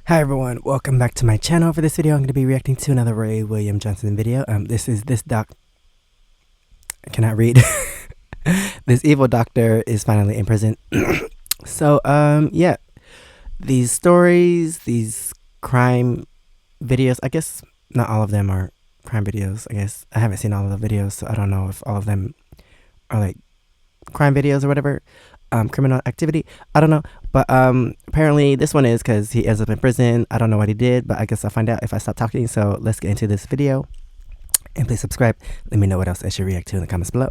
Hi everyone, welcome back to my channel. For this video, I'm going to be reacting to another Ray William Johnson video. I cannot read. This evil doctor is finally in prison. Yeah, these stories, these crime videos. I guess not all of them are crime videos. I guess I haven't seen all of the videos, so I don't know if all of them are like crime videos or whatever. Criminal activity. I don't know. But apparently this one is because he ends up in prison. I don't know what he did, but I guess I'll find out if I stop talking. So let's get into this video. And please subscribe. Let me know what else I should react to in the comments below.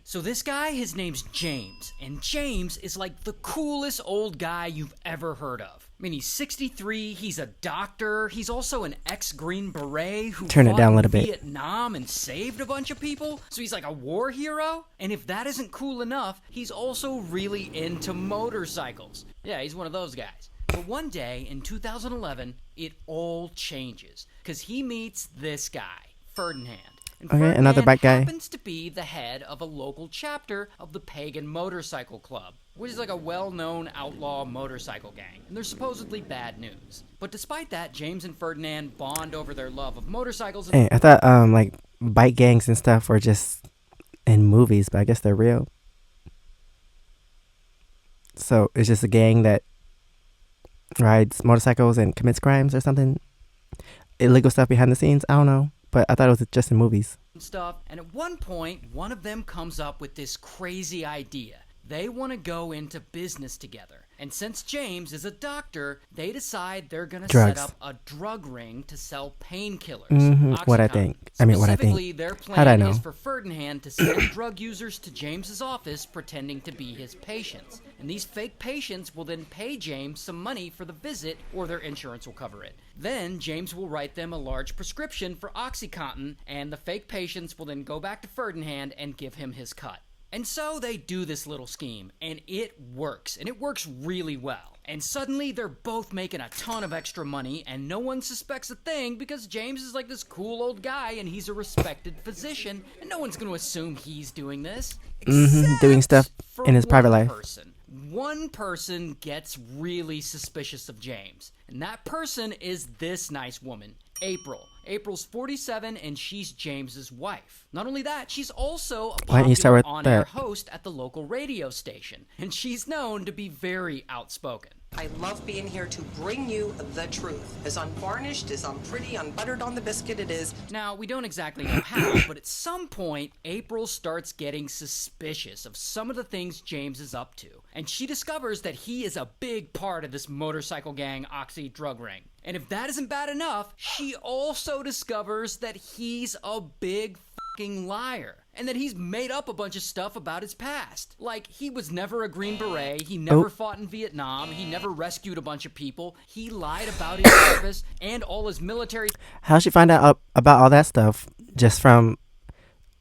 So this guy, his name's James, and James is like the coolest old guy you've ever heard of. I mean, he's 63, he's a doctor, he's also an ex-Green Beret who Turn it fought down a in little bit. Vietnam and saved a bunch of people, so he's like a war hero. And if that isn't cool enough, he's also really into motorcycles. Yeah, he's one of those guys. But one day in 2011, it all changes, because he meets this guy, Ferdinand. And Okay, another bike guy. happens to be the head of a local chapter of the Pagan Motorcycle Club, which is like a well-known outlaw motorcycle gang, and they're supposedly bad news. But despite that, James and Ferdinand bond over their love of motorcycles. Hey, I thought like bike gangs and stuff were just in movies, but I guess they're real. So it's just a gang that rides motorcycles and commits crimes or something. Illegal stuff behind the scenes. I don't know. But I thought it was just in movies. Stuff. And at one point, one of them comes up with this crazy idea. They want to go into business together. And since James is a doctor, they decide they're going to set up a drug ring to sell painkillers. What I think. Specifically, their How'd I plan know? is for Ferdinand to send drug users to James's office pretending to be his patients. And these fake patients will then pay James some money for the visit, or their insurance will cover it. Then James will write them a large prescription for OxyContin, and the fake patients will then go back to Ferdinand and give him his cut. And so they do this little scheme, and it works really well. And suddenly they're both making a ton of extra money, and no one suspects a thing because James is like this cool old guy and he's a respected physician, and no one's going to assume he's doing this. Doing stuff for in his private life. One person gets really suspicious of James, and that person is this nice woman, April. April's 47 and she's James's wife. Not only that, she's also a popular on-air host at the local radio station, and she's known to be very outspoken. I love being here to bring you the truth. As unvarnished, as unpretty, unbuttered on the biscuit it is. Now, we don't exactly know how, but at some point, April starts getting suspicious of some of the things James is up to. And she discovers that he is a big part of this motorcycle gang Oxy drug ring. And if that isn't bad enough, she also discovers that he's a big fucking liar. And that he's made up a bunch of stuff about his past. Like, he was never a Green Beret, he never fought in Vietnam, he never rescued a bunch of people, he lied about his service, and all his military... How'd she find out about all that stuff just from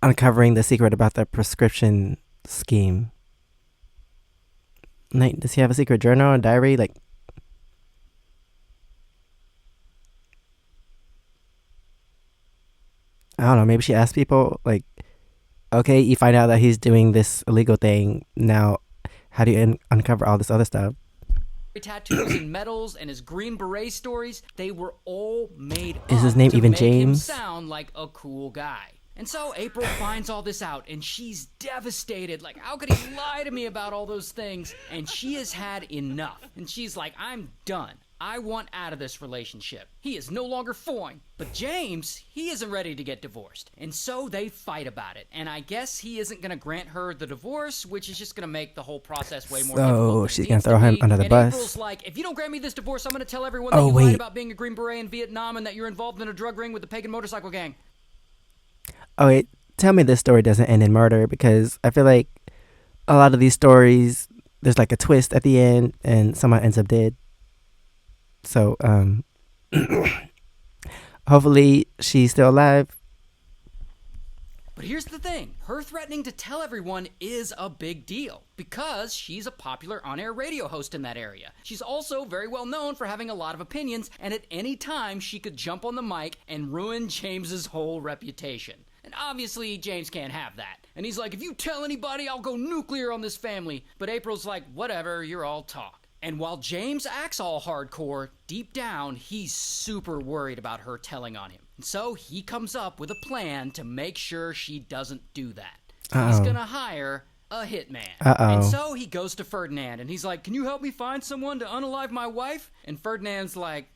uncovering the secret about the prescription scheme? Like, does he have a secret journal or diary? Like, I don't know, maybe she asked people, like, okay, you find out that he's doing this illegal thing. Now, how do you uncover all this other stuff? Tattoos and medals and his Green Beret stories, they were all made Is his up name to even make James? him sound like a cool guy. And so April finds all this out, and she's devastated. Like, how could he lie to me about all those things? And she has had enough. And she's like, I'm done. I want out of this relationship. He is no longer foreign. But James, he isn't ready to get divorced. And so they fight about it. And I guess he isn't going to grant her the divorce, which is just going to make the whole process way more difficult. So she's going to throw him under the bus. April's like, if you don't grant me this divorce, I'm going to tell everyone that you lied about being a Green Beret in Vietnam and that you're involved in a drug ring with the Pagan Motorcycle Gang. Oh wait, tell me this story doesn't end in murder, because I feel like a lot of these stories, there's like a twist at the end and someone ends up dead. So, hopefully she's still alive. But here's the thing, her threatening to tell everyone is a big deal, because she's a popular on-air radio host in that area. She's also very well known for having a lot of opinions, and at any time she could jump on the mic and ruin James's whole reputation. And obviously James can't have that. And he's like, if you tell anybody, I'll go nuclear on this family. But April's like, whatever, you're all talk. And while James acts all hardcore, deep down, he's super worried about her telling on him. And so he comes up with a plan to make sure she doesn't do that. He's gonna hire a hitman. And so he goes to Ferdinand and he's like, can you help me find someone to unalive my wife? And Ferdinand's like,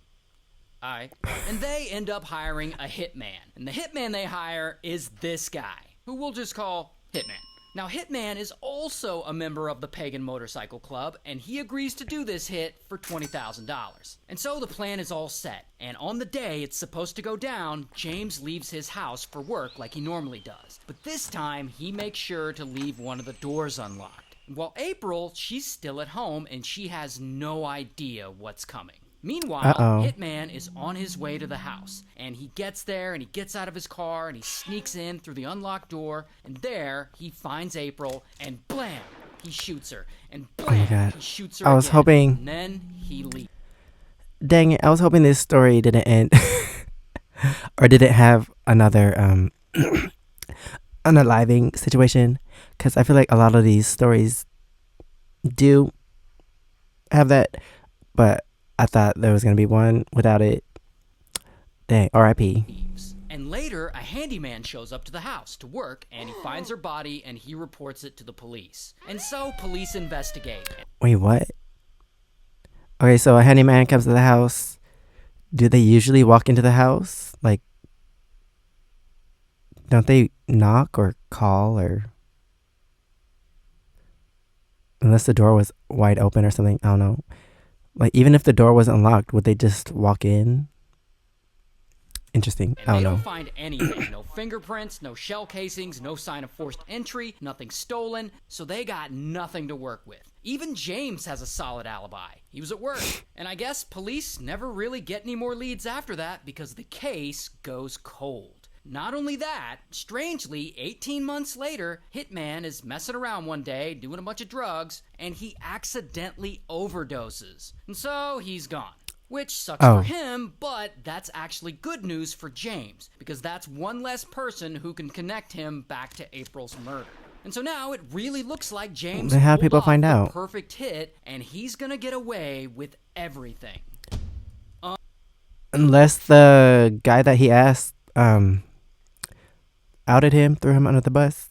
alright. And they end up hiring a hitman. And the hitman they hire is this guy, who we'll just call Hitman. Now, Hitman is also a member of the Pagan Motorcycle Club, and he agrees to do this hit for $20,000. And so the plan is all set, and on the day it's supposed to go down, James leaves his house for work like he normally does. But this time, he makes sure to leave one of the doors unlocked. While April, she's still at home, and she has no idea what's coming. Meanwhile, Hitman is on his way to the house, and he gets there, and he gets out of his car, and he sneaks in through the unlocked door, and there, he finds April, and blam, he shoots her, and blam, he shoots her I was again, hoping... and then he leaves. Dang it, I was hoping this story didn't end. Or did it have another, unaliving situation? Because I feel like a lot of these stories do have that, but I thought there was going to be one without it. Dang, R.I.P. And later, a handyman shows up to the house to work, and he finds her body, and he reports it to the police. And so, police investigate. Wait, what? Okay, so a handyman comes to the house. Do they usually walk into the house? Like, don't they knock or call or... Unless the door was wide open or something, I don't know. Like, even if the door wasn't locked, would they just walk in? Interesting. And I don't they know. don't find anything. No fingerprints, no shell casings, no sign of forced entry, nothing stolen. So they got nothing to work with. Even James has a solid alibi. He was at work. And I guess police never really get any more leads after that because the case goes cold. Not only that, strangely, 18 months later, Hitman is messing around one day, doing a bunch of drugs, and he accidentally overdoses. And so he's gone. Which sucks for him, but that's actually good news for James, because that's one less person who can connect him back to April's murder. And so now it really looks like James Then how do pulled people off find the out? perfect hit, and he's gonna get away with everything. Unless the guy that he asked, outed him, threw him under the bus.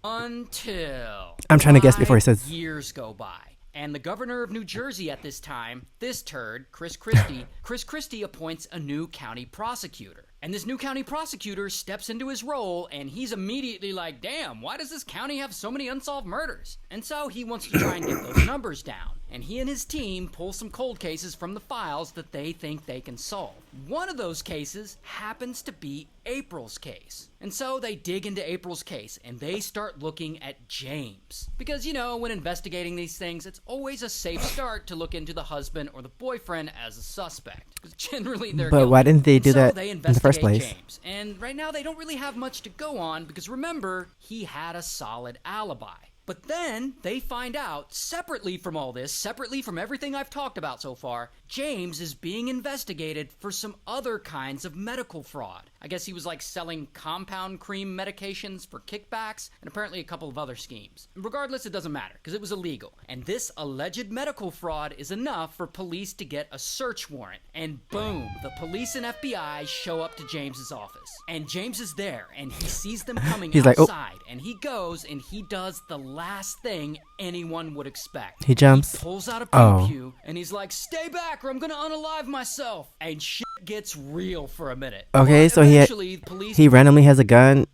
Until I'm trying to guess before he says... years go by. And the governor of New Jersey at this time, this turd, Chris Christie appoints a new county prosecutor. And this new county prosecutor steps into his role, and he's immediately like, damn, why does this county have so many unsolved murders? And so he wants to try and get those numbers down. And he and his team pull some cold cases from the files that they think they can solve. One of those cases happens to be April's case. And so they dig into April's case, and they start looking at James. Because, you know, when investigating these things, it's always a safe start to look into the husband or the boyfriend as a suspect. Because generally they're But guilty. why didn't they And do so that they in the first investigate place? James. And right now they don't really have much to go on, because remember, he had a solid alibi. But then they find out, separately from all this, separately from everything I've talked about so far, James is being investigated for some other kinds of medical fraud. I guess he was like selling compound cream medications for kickbacks, and apparently a couple of other schemes. Regardless, it doesn't matter, because it was illegal. And this alleged medical fraud is enough for police to get a search warrant. And boom, the police and FBI show up to James's office. And James is there, and he sees them coming He's like, outside, and he goes and he does the last thing anyone would expect. He jumps. He pulls out a pew-pew, and he's like, stay back or I'm gonna unalive myself. And shit gets real for a minute. Okay, But so eventually, police... he randomly has a gun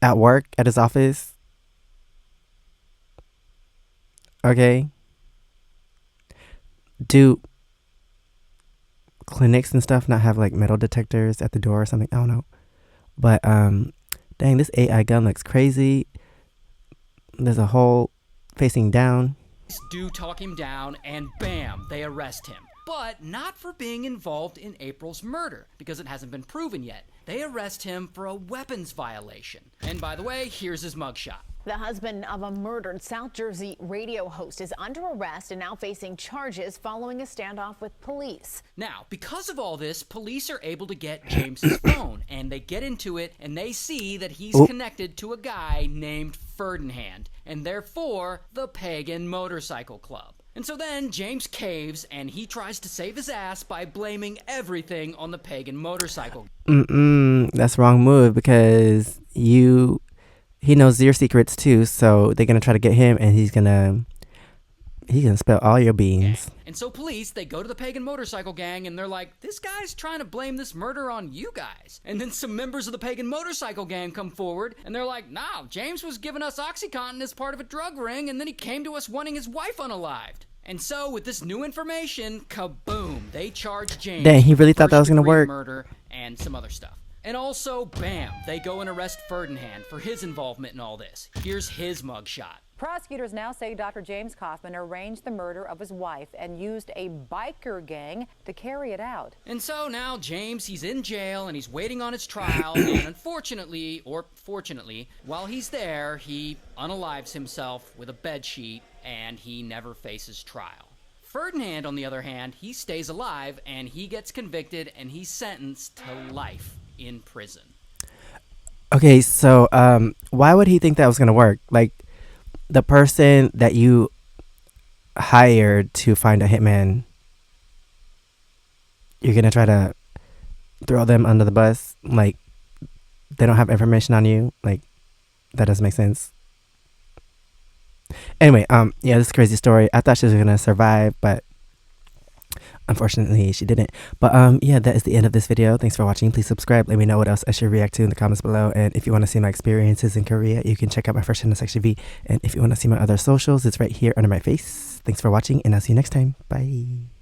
at work, at his office. Okay. Do clinics and stuff not have like metal detectors at the door or something? I don't know. But dang, this AI gun looks crazy. There's a hole facing down. do talk him down, and bam, they arrest him. But not for being involved in April's murder, because it hasn't been proven yet. They arrest him for a weapons violation. And by the way, here's his mugshot. The husband of a murdered South Jersey radio host is under arrest and now facing charges following a standoff with police. Now, because of all this, police are able to get James's phone, and they get into it, and they see that he's connected to a guy named Ferdinand, and therefore the Pagan Motorcycle Club. And so then James caves and he tries to save his ass by blaming everything on the pagan motorcycle. That's wrong move because he knows your secrets too, so they're gonna try to get him, and he's gonna spill all your beans. And so police, they go to the pagan motorcycle gang and they're like, this guy's trying to blame this murder on you guys. And then some members of the pagan motorcycle gang come forward and they're like, nah, James was giving us OxyContin as part of a drug ring, and then he came to us wanting his wife unalived. And so with this new information, kaboom, they charge James. Dang, he really thought that was gonna first-degree work. Murder and some other stuff. And also, bam, they go and arrest Ferdinand for his involvement in all this. Here's his mugshot. Prosecutors now say Dr. James Kaufman arranged the murder of his wife and used a biker gang to carry it out. And so now James, he's in jail and he's waiting on his trial, and unfortunately, or fortunately, while he's there, he unalives himself with a bedsheet and he never faces trial. Ferdinand, on the other hand, he stays alive and he gets convicted and he's sentenced to life in prison. Okay, so why would he think that was gonna work? Like, the person that you hired to find a hitman, you're gonna try to throw them under the bus? Like, they don't have information on you? Like, that doesn't make sense. Anyway, yeah, this is a crazy story. I thought she was gonna survive, but unfortunately she didn't. But yeah, that is the end of this video. Thanks for watching. Please subscribe. Let me know what else I should react to in the comments below. And if you want to see my experiences in Korea, you can check out my first channel, SEKSHI V. And if you want to see my other socials, it's right here under my face. Thanks for watching, and I'll see you next time. Bye.